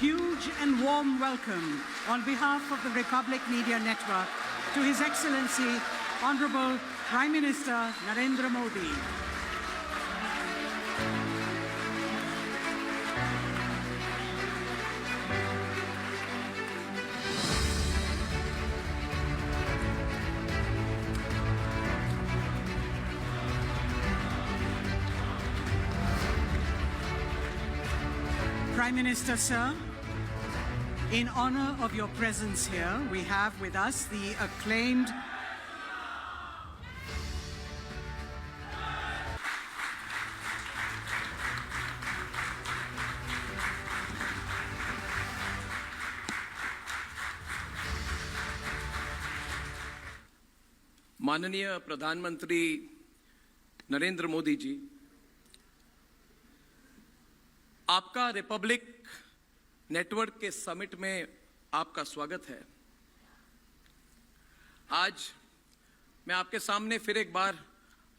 huge and warm welcome on behalf of the Republic Media Network to His Excellency, Honorable Prime Minister Narendra Modi. Prime Minister, sir, in honor of your presence here, we have with us the acclaimed माननीय प्रधानमंत्री नरेंद्र मोदी जी, आपका Republic network के summit में आपका स्वागत है। आज मैं आपके सामने फिर एक बार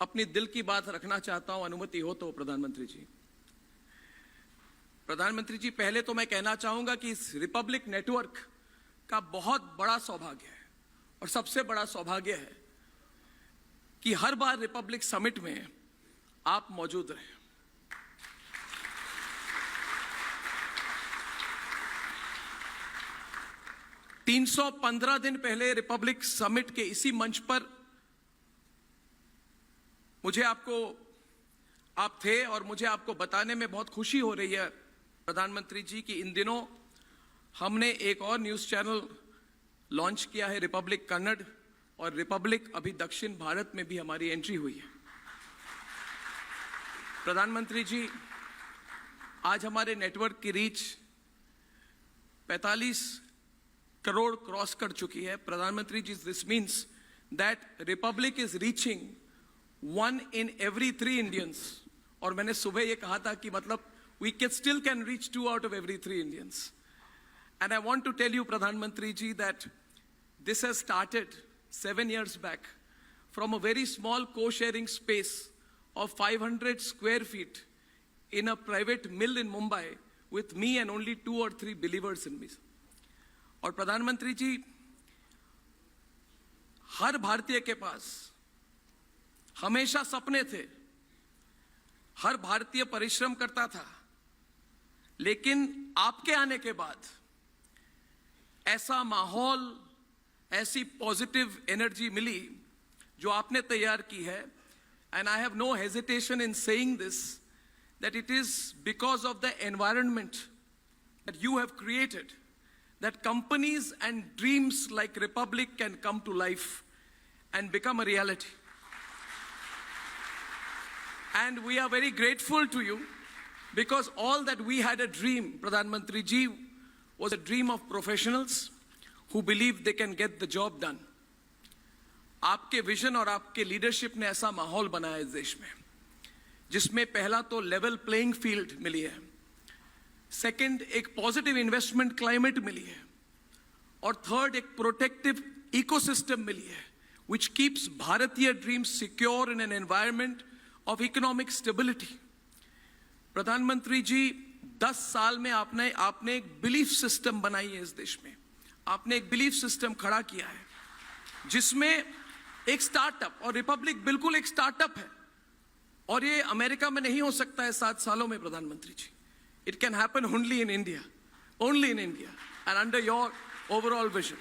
अपनी दिल की बात रखना चाहता हूं, अनुमति हो तो। प्रधानमंत्री जी, पहले तो मैं कहना चाहूंगा कि इस रिपब्लिक नेटवर्क का बहुत बड़ा सौभाग्य है और सबसे बड़ा सौभाग्य है कि हर बार रिपब्लिक समिट में आप मौजूद रहे। तीन 315 दिन पहले रिपब्लिक समिट के इसी मंच पर आप थे और मुझे आपको बताने में बहुत खुशी हो रही है प्रधानमंत्री जी कि इन दिनों हमने एक और न्यूज़ चैनल लॉन्च किया है, रिपब्लिक कन्नड़, और रिपब्लिक अभी दक्षिण भारत में भी हमारी एंट्री हुई है। प्रधानमंत्री जी, आज हमारे नेटवर्क की रीच 45 करोड़ क्रॉस कर चुकी है। प्रधानमंत्री जी, this means that republic is reaching 1 in every 3 Indians. और मैंने सुबह ये कहा था कि मतलब we still can reach 2 out of every 3 Indians. And I want to tell you प्रधानमंत्री जी that this has started 7 years back from a very small co-sharing space of 500 square feet in a private mill in Mumbai with me and only 2 or 3 believers in me. और प्रधानमंत्री जी, हर भारतीय के पास हमेशा सपने थे, हर भारतीय परिश्रम करता था, लेकिन आपके आने के बाद ऐसा माहौल, ऐसी पॉजिटिव एनर्जी मिली जो आपने तैयार की है। And I have no hesitation in saying this that it is because of the environment that you have created that companies and dreams like Republic can come to life and become a reality. And we are very grateful to you because all that we had a dream, Pradhan Ji, was a dream of professionals who believe they can get the job done. आपके vision और आपके leadership ने ऐसा माहौल बनाया इस देश में जिसमें पहला तो लेवल प्लेइंग फील्ड मिली है, सेकंड एक पॉजिटिव इन्वेस्टमेंट क्लाइमेट मिली है, और थर्ड एक प्रोटेक्टिव इकोसिस्टम मिली है which keeps भारतीय dreams secure in an environment of economic stability. प्रधानमंत्री जी, 10 साल में आपने एक बिलीफ सिस्टम बनाई है इस देश में। आपने एक बिलीफ सिस्टम खड़ा किया है जिसमें एक स्टार्टअप, और रिपब्लिक बिल्कुल एक स्टार्टअप है, और ये अमेरिका में नहीं हो सकता है 7 सालों में। प्रधानमंत्री जी, it can happen only in India, and under your overall vision.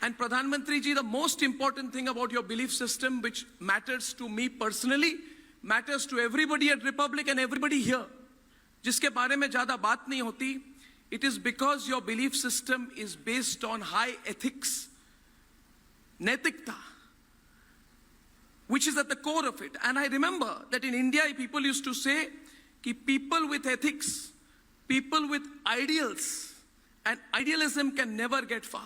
And Pradhan Mantri ji, the most important thing about your belief system, which matters to me personally, matters to everybody at Republic and everybody here, जिसके बारे में ज़्यादा बात नहीं होती, it is because your belief system is based on high ethics, नैतिकता, which is at the core of it. And I remember that in India, people used to say, कि people with ethics, people with ideals and idealism can never get far.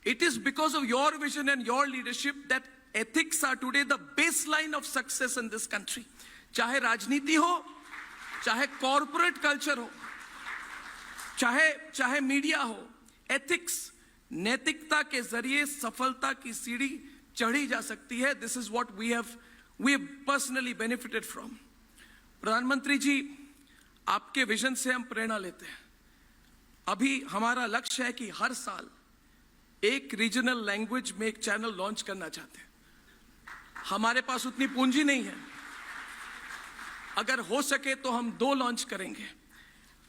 It is because of your vision and your leadership that ethics are today the baseline of success in this country. चाहे राजनीति हो, चाहे corporate culture हो, चाहे media हो, ethics, नैतिकता के जरिए सफलता की सीढ़ी चढ़ी जा सकती है। This is what we have personally benefited from. प्रधानमंत्री जी, आपके विजन से हम प्रेरणा लेते हैं। अभी हमारा लक्ष्य है कि हर साल एक रीजनल लैंग्वेज में एक चैनल लॉन्च करना चाहते हैं। हमारे पास उतनी पूंजी नहीं है, अगर हो सके तो हम 2 लॉन्च करेंगे।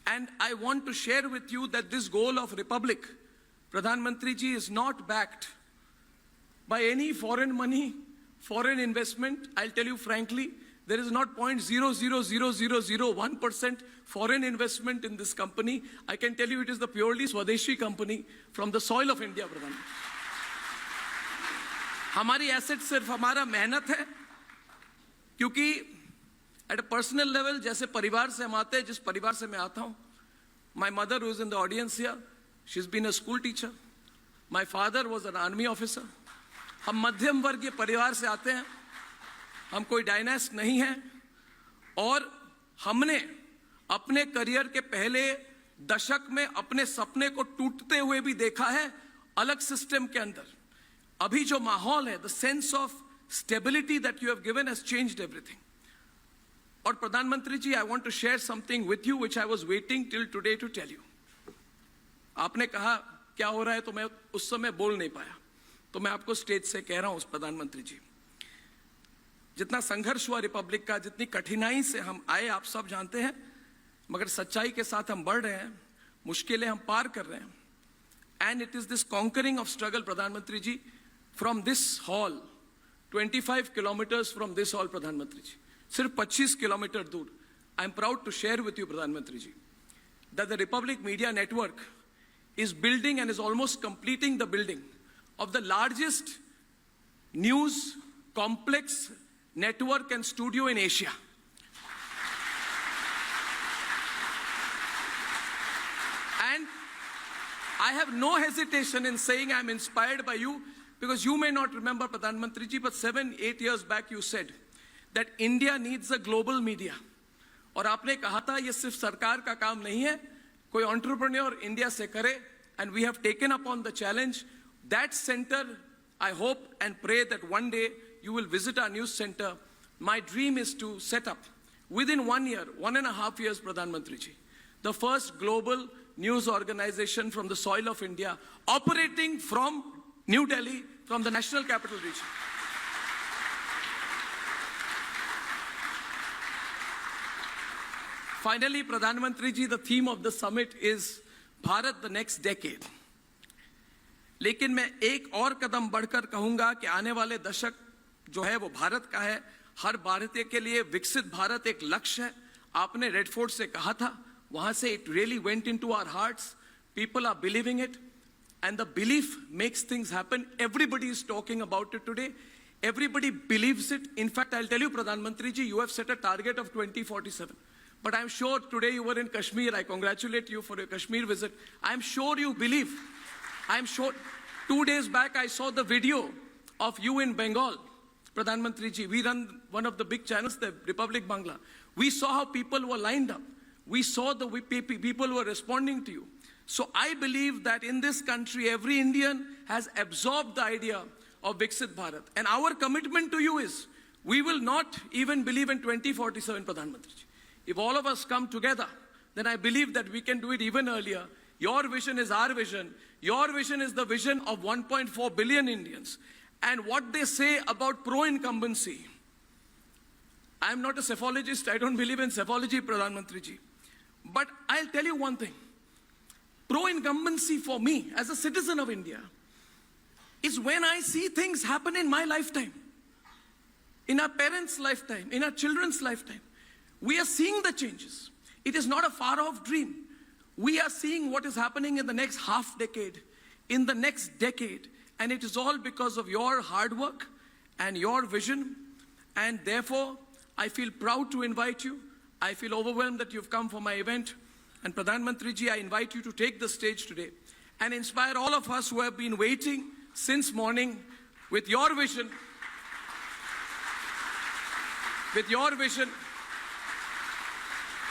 And I want to share with you that this goal of republic, प्रधानमंत्री जी, is not backed by any foreign money, foreign investment. I'll tell you frankly, there is not 0.00001% foreign investment in this company. I can tell you it is the purely Swadeshi company from the soil of India, Pradhan. हमारी asset सिर्फ हमारा मेहनत है, क्योंकि at a personal level, जैसे परिवार से हम आते हैं, जिस परिवार से मैं आता हूं, my mother who is in the audience here, she's been a school teacher. My father was an army officer. हम मध्यम वर्गीय परिवार से आते हैं, हम कोई डायनेस्ट नहीं है, और हमने अपने करियर के पहले दशक में अपने सपने को टूटते हुए भी देखा है अलग सिस्टम के अंदर। अभी जो माहौल है, the sense of stability that you have given has changed everything. और प्रधानमंत्री जी, I want to share something with you which I was waiting till today to tell you. आपने कहा क्या हो रहा है, तो मैं उस समय बोल नहीं पाया, तो मैं आपको स्टेज से कह रहा हूं, प्रधानमंत्री जी, जितना संघर्ष हुआ रिपब्लिक का, जितनी कठिनाई से हम आए, आप सब जानते हैं, मगर सच्चाई के साथ हम बढ़ रहे हैं, मुश्किलें हम पार कर रहे हैं। And it is this conquering of struggle, प्रधानमंत्री जी, from this hall, 25 kilometres from this hall, प्रधानमंत्री जी, सिर्फ 25 किलोमीटर दूर, I am proud to share with you, प्रधानमंत्री जी, that the republic media network is building and is almost completing the building of the largest news complex network and studio in Asia. And I have no hesitation in saying I'm inspired by you, because you may not remember, Pradhan Mantri ji, but 7-8 years back you said that India needs a global media. और आपने कहा था ये सिर्फ सरकार का काम नहीं है, कोई एंटरप्रेन्योर इंडिया से करे, and we have taken upon the challenge. That center, I hope and pray that one day you will visit our news center. My dream is to set up within 1 year, 1.5 years, Pradhan Mantri ji, the first global news organization from the soil of India, operating from New Delhi, from the National Capital Region. Finally, Pradhan Mantri ji, the theme of the summit is Bharat the next decade. लेकिन मैं एक और कदम बढ़कर कहूंगा कि आने वाले दशक जो है वो भारत का है, हर भारतीय के लिए विकसित भारत एक लक्ष्य है। आपने रेड फोर्ट से कहा था, वहां से it really went into our hearts, people are believing it, and the belief makes things happen. Everybody is talking about it today, everybody believes it. In fact, I'll tell you, प्रधानमंत्री जी, you have set a target of 2047. But I'm sure today you were in Kashmir. I congratulate you for your Kashmir visit. I'm sure you believe. I'm sure. 2 days back, I saw the video of you in Bengal, Pradhan Mantri ji. We run one of the big channels, the Republic Bangla. We saw how people were lined up. We saw the people were responding to you. So I believe that in this country, every Indian has absorbed the idea of Viksit Bharat. And our commitment to you is, we will not even believe in 2047, Pradhan Mantri ji. If all of us come together, then I believe that we can do it even earlier. Your vision is our vision. Your vision is the vision of 1.4 billion Indians. And what they say about pro-incumbency, I am not a psephologist. I don't believe in psephology, Pradhan Mantri ji. But I'll tell you one thing. Pro-incumbency for me, as a citizen of India, is when I see things happen in my lifetime, in our parents' lifetime, in our children's lifetime. We are seeing the changes. It is not a far-off dream. We are seeing what is happening in the next half decade, in the next decade, and it is all because of your hard work and your vision. And therefore, I feel proud to invite you. I feel overwhelmed that you've come for my event. And Pradhan Mantri ji, I invite you to take the stage today and inspire all of us who have been waiting since morning with your vision,